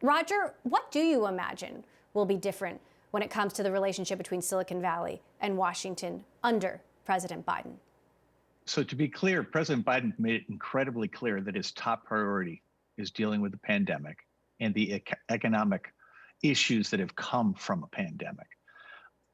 Roger, what do you imagine will be different when it comes to the relationship between Silicon Valley and Washington under President Biden? So to be clear, President Biden made it incredibly clear that his top priority is dealing with the pandemic and the economic issues that have come from a pandemic.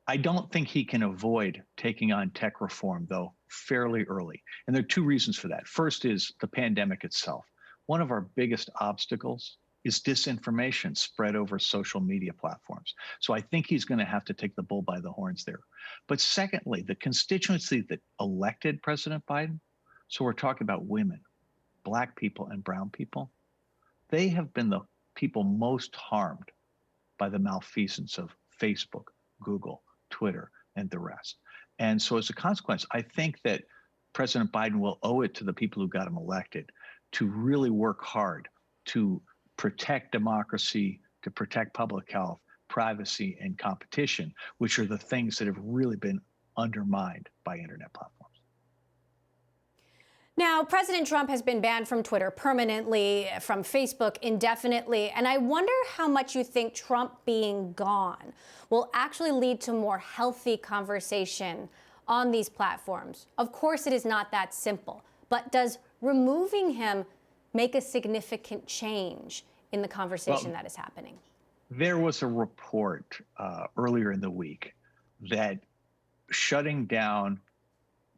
I don't think he can avoid taking on tech reform, though, fairly early. And there are two reasons for that. First is the pandemic itself. One of our biggest obstacles is disinformation spread over social media platforms. So I think he's going to have to take the bull by the horns there. But secondly, the constituency that elected President Biden, so we're talking about women, Black people, and brown people, they have been the people most harmed by the malfeasance of Facebook, Google, Twitter, and the rest. And so as a consequence, I think that President Biden will owe it to the people who got him elected to really work hard to protect democracy, to protect public health, privacy, and competition, which are the things that have really been undermined by internet platforms. Now, President Trump has been banned from Twitter permanently, from Facebook indefinitely, and I wonder how much you think Trump being gone will actually lead to more healthy conversation on these platforms. Of course, it is not that simple, but does removing him make a significant change in the conversation that is happening? There was a report earlier in the week that shutting down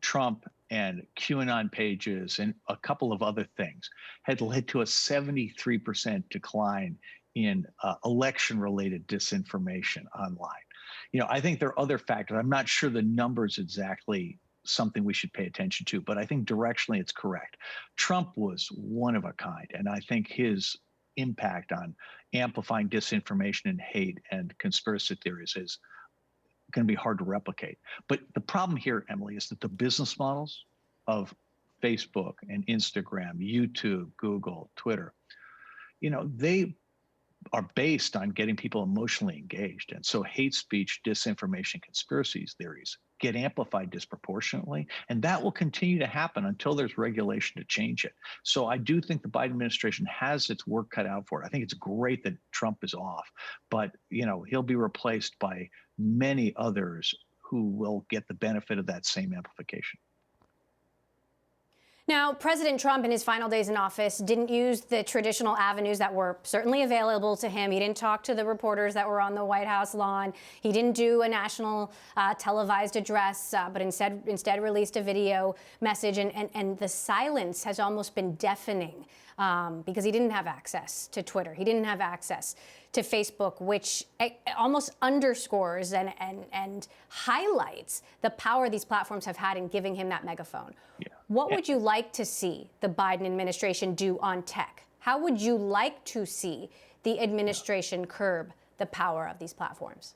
Trump and QAnon pages and a couple of other things had led to a 73% decline in election-related disinformation online. You know, I think there are other factors. I'm not sure the numbers exactly something we should pay attention to, but I think directionally it's correct. Trump was one of a kind, and I think his impact on amplifying disinformation and hate and conspiracy theories is going to be hard to replicate. But the problem here, Emily, is that the business models of Facebook and Instagram, YouTube, Google, Twitter, you know, they are based on getting people emotionally engaged. And so hate speech, disinformation, conspiracy theories get amplified disproportionately. And that will continue to happen until there's regulation to change it. So I do think the Biden administration has its work cut out for it. I think it's great that Trump is off, but you know, he'll be replaced by many others who will get the benefit of that same amplification. Now, President Trump in his final days in office didn't use the traditional avenues that were certainly available to him. He didn't talk to the reporters that were on the White House lawn. He didn't do a national televised address, but instead released a video message. And the silence has almost been deafening because he didn't have access to Twitter. He didn't have access to Facebook, which almost underscores and highlights the power these platforms have had in giving him that megaphone. Yeah. What would you like to see the Biden administration do on tech? How would you like to see the administration curb the power of these platforms?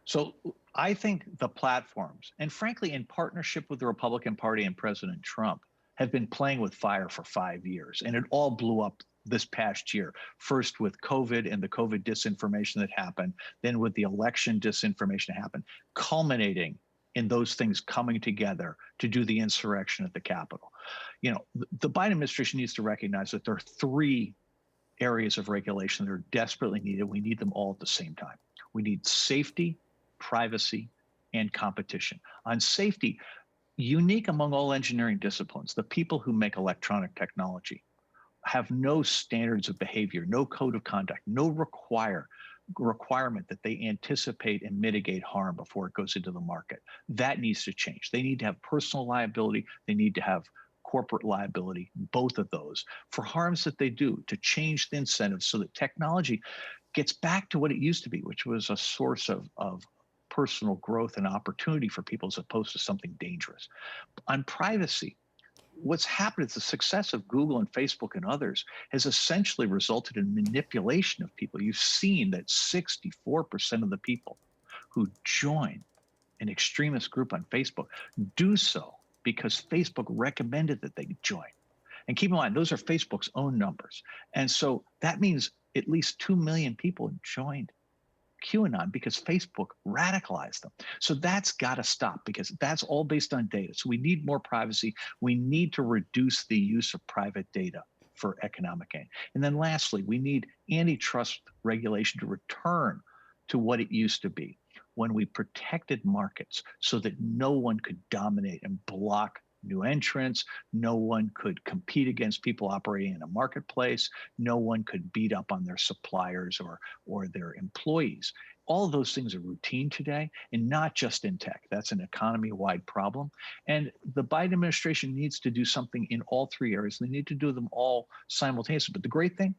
So I think the platforms, and frankly, in partnership with the Republican Party and President Trump, have been playing with fire for 5 years, and it all blew up this past year, first with COVID and the COVID disinformation that happened, then with the election disinformation that happened, culminating in those things coming together to do the insurrection at the Capitol. You know, the Biden administration needs to recognize that there are 3 areas of regulation that are desperately needed. We need them all at the same time. We need safety, privacy, and competition. On safety, unique among all engineering disciplines, the people who make electronic technology have no standards of behavior, no code of conduct, no requirement that they anticipate and mitigate harm before it goes into the market. That needs to change. They need to have personal liability. They need to have corporate liability, both of those, for harms that they do, to change the incentives so that technology gets back to what it used to be, which was a source of personal growth and opportunity for people as opposed to something dangerous. On privacy, what's happened is the success of Google and Facebook and others has essentially resulted in manipulation of people. You've seen that 64% of the people who join an extremist group on Facebook do so because Facebook recommended that they join. And keep in mind, those are Facebook's own numbers. And so that means at least 2 million people joined QAnon because Facebook radicalized them. So that's got to stop because that's all based on data. So we need more privacy. We need to reduce the use of private data for economic gain. And then lastly, we need antitrust regulation to return to what it used to be when we protected markets so that no one could dominate and block new entrants, no one could compete against people operating in a marketplace, no one could beat up on their suppliers or their employees. All of those things are routine today, and not just in tech. That's an economy-wide problem. And the Biden administration needs to do something in all three areas. They need to do them all simultaneously. But the great thing,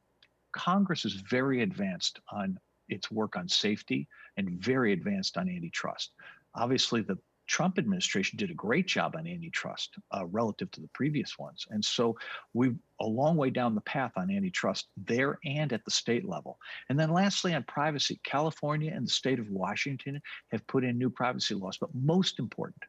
Congress is very advanced on its work on safety and very advanced on antitrust. Obviously, the Trump administration did a great job on antitrust relative to the previous ones. And so we're a long way down the path on antitrust there and at the state level. And then lastly, on privacy, California and the state of Washington have put in new privacy laws. But most important,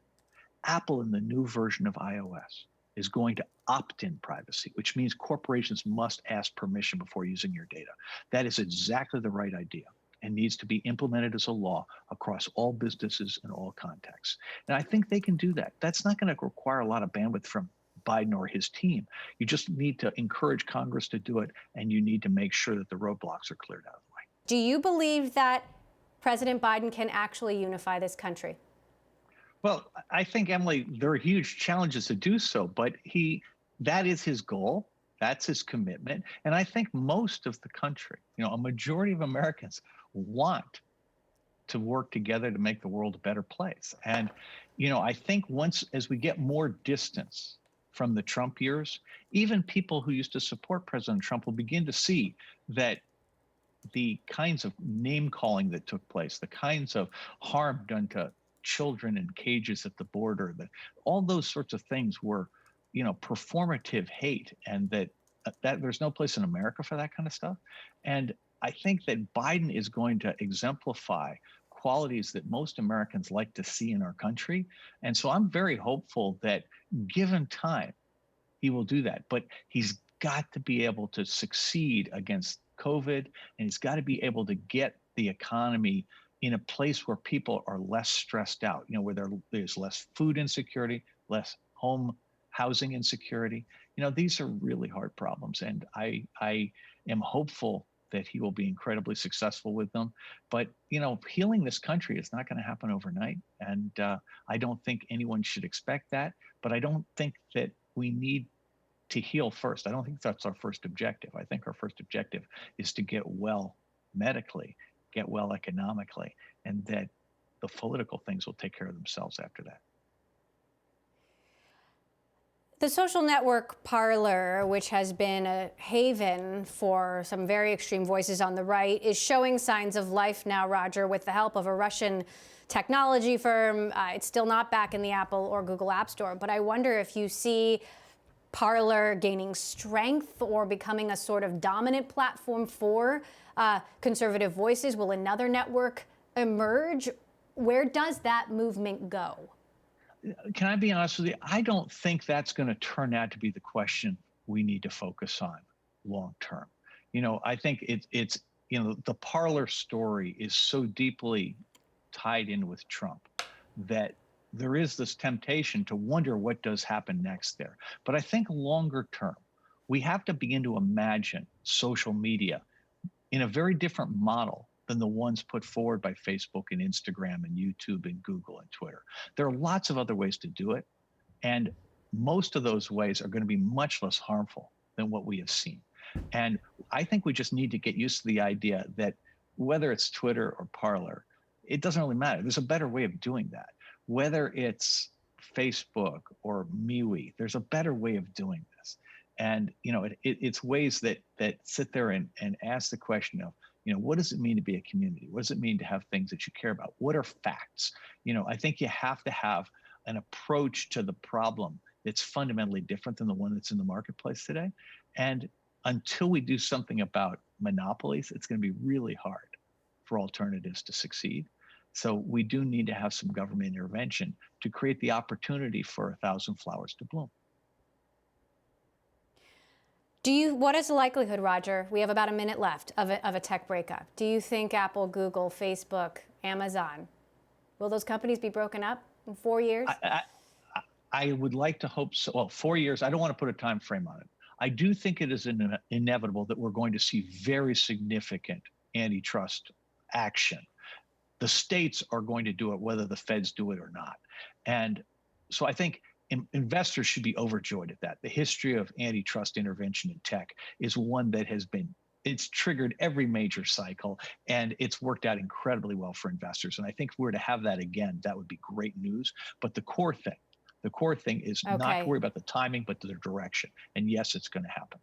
Apple in the new version of iOS is going to opt in privacy, which means corporations must ask permission before using your data. That is exactly the right idea and needs to be implemented as a law across all businesses and all contexts. And I think they can do that. That's not going to require a lot of bandwidth from Biden or his team. You just need to encourage Congress to do it, and you need to make sure that the roadblocks are cleared out of the way. Do you believe that President Biden can actually unify this country? Well, I think, Emily, there are huge challenges to do so, but that is his goal. That's his commitment. And I think most of the country, a majority of Americans want to work together to make the world a better place. And, I think as we get more distance from the Trump years, even people who used to support President Trump will begin to see that the kinds of name calling that took place, the kinds of harm done to children in cages at the border, that all those sorts of things were, performative hate, and that there's no place in America for that kind of stuff. And I think that Biden is going to exemplify qualities that most Americans like to see in our country. And so I'm very hopeful that given time, he will do that. But he's got to be able to succeed against COVID, and he's got to be able to get the economy in a place where people are less stressed out, where there's less food insecurity, less housing insecurity. These are really hard problems, and I am hopeful that he will be incredibly successful with them. But, healing this country is not going to happen overnight. And I don't think anyone should expect that. But I don't think that we need to heal first. I don't think that's our first objective. I think our first objective is to get well medically, get well economically, and that the political things will take care of themselves after that. The social network Parler, which has been a haven for some very extreme voices on the right, is showing signs of life now, Roger, with the help of a Russian technology firm. It's still not back in the Apple or Google App Store, but I wonder if you see Parler gaining strength or becoming a sort of dominant platform for conservative voices. Will another network emerge? Where does that movement go? Can I be honest with you? I don't think that's going to turn out to be the question we need to focus on long term. I think it's the Parler story is so deeply tied in with Trump that there is this temptation to wonder what does happen next there. But I think longer term, we have to begin to imagine social media in a very different model than the ones put forward by Facebook and Instagram and YouTube and Google and Twitter. There are lots of other ways to do it. And most of those ways are going to be much less harmful than what we have seen. And I think we just need to get used to the idea that whether it's Twitter or Parler, it doesn't really matter. There's a better way of doing that. Whether it's Facebook or MeWe, there's a better way of doing this. And, it's ways that sit there and ask the question of, what does it mean to be a community? What does it mean to have things that you care about? What are facts? I think you have to have an approach to the problem that's fundamentally different than the one that's in the marketplace today. And until we do something about monopolies, it's going to be really hard for alternatives to succeed. So we do need to have some government intervention to create the opportunity for 1,000 flowers to bloom. What is the likelihood, Roger? We have about a minute left of a tech breakup. Do you think Apple, Google, Facebook, Amazon, will those companies be broken up in 4 years? I would like to hope so. Well, 4 years, I don't want to put a time frame on it. I do think it is inevitable that we're going to see very significant antitrust action. The states are going to do it whether the feds do it or not. And so I think investors should be overjoyed at that. The history of antitrust intervention in tech is one that it's triggered every major cycle, and it's worked out incredibly well for investors. And I think if we were to have that again, that would be great news. But the core thing is not to worry about the timing, but the direction. And yes, it's going to happen.